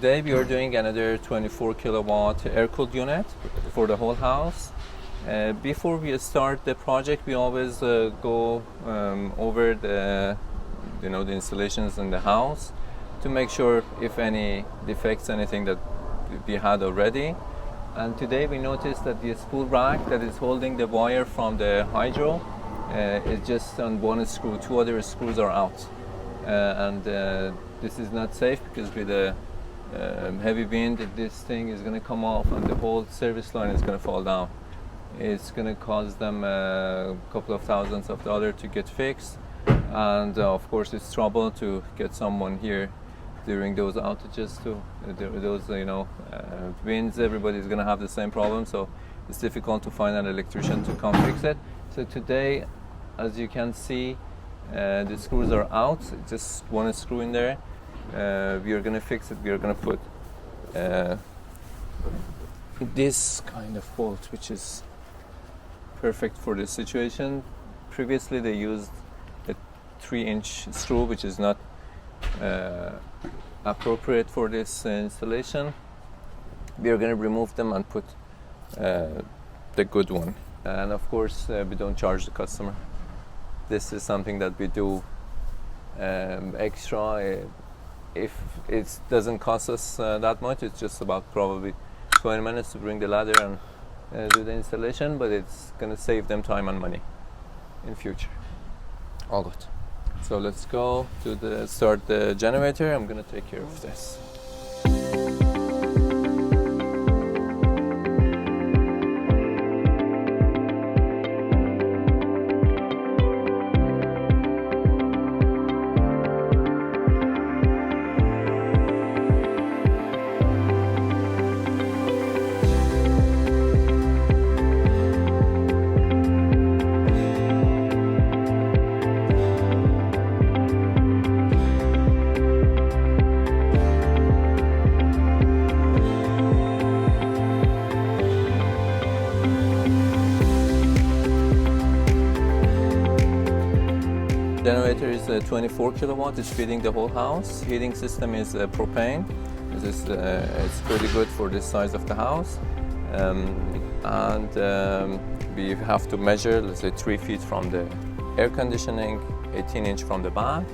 today we are doing another 24 kilowatt air-cooled unit for the whole house. Before we start the project, we always go over the installations in the house to make sure if any defects, anything that we had already. And today we noticed that the spool rack that is holding the wire from the hydro is just on one screw. Two other screws are out, and this is not safe because with a heavy wind, this thing is going to come off and the whole service line is going to fall down. It's going to cost them a couple of thousands of dollars to get fixed, and of course it's trouble to get someone here during those outages too. Those winds, everybody's going to have the same problem, so it's difficult to find an electrician to come fix it. So today, as you can see, the screws are out, just one screw in there. We are going to fix it. We are going to put this kind of bolt, which is perfect for this situation. Previously they used a 3-inch screw, which is not appropriate for this installation. We are going to remove them and put the good one, and of course we don't charge the customer. This is something that we do extra. If it doesn't cost us that much, it's just about probably 20 minutes to bring the ladder and do the installation, but it's going to save them time and money in future. All good. So let's go to start the generator. I'm going to take care of this. Generator is 24 kilowatt. It's feeding the whole house. Heating system is propane. It's pretty good for this size of the house. We have to measure, let's say, 3 feet from the air conditioning, 18-inch from the back,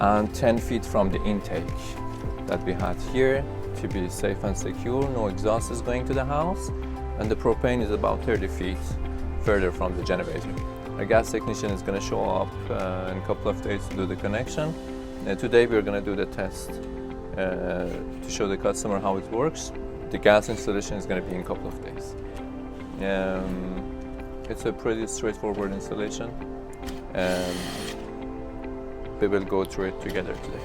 and 10 feet from the intake that we had here to be safe and secure. No exhaust is going to the house, and the propane is about 30 feet further from the generator. A gas technician is going to show up in a couple of days to do the connection. Today we're going to do the test to show the customer how it works. The gas installation is going to be in a couple of days. It's a pretty straightforward installation. We will go through it together today.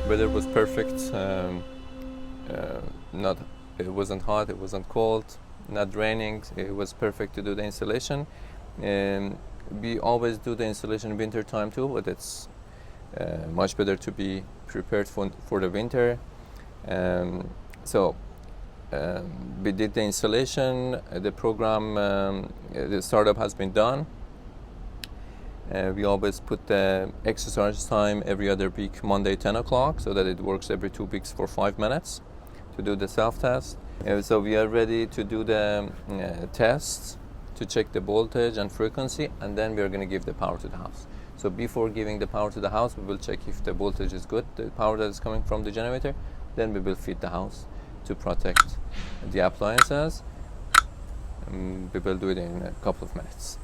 Weather was perfect. It wasn't hot, it wasn't cold, not raining. It was perfect to do the installation. We always do the installation in winter time too, but it's much better to be prepared for the winter. So we did the installation, the program, the startup has been done. We always put the exercise time every other week, Monday 10 o'clock, so that it works every 2 weeks for 5 minutes to do the self-test. So we are ready to do the tests to check the voltage and frequency, and then we are going to give the power to the house. So before giving the power to the house, we will check if the voltage is good, the power that is coming from the generator. Then we will feed the house to protect the appliances. We will do it in a couple of minutes.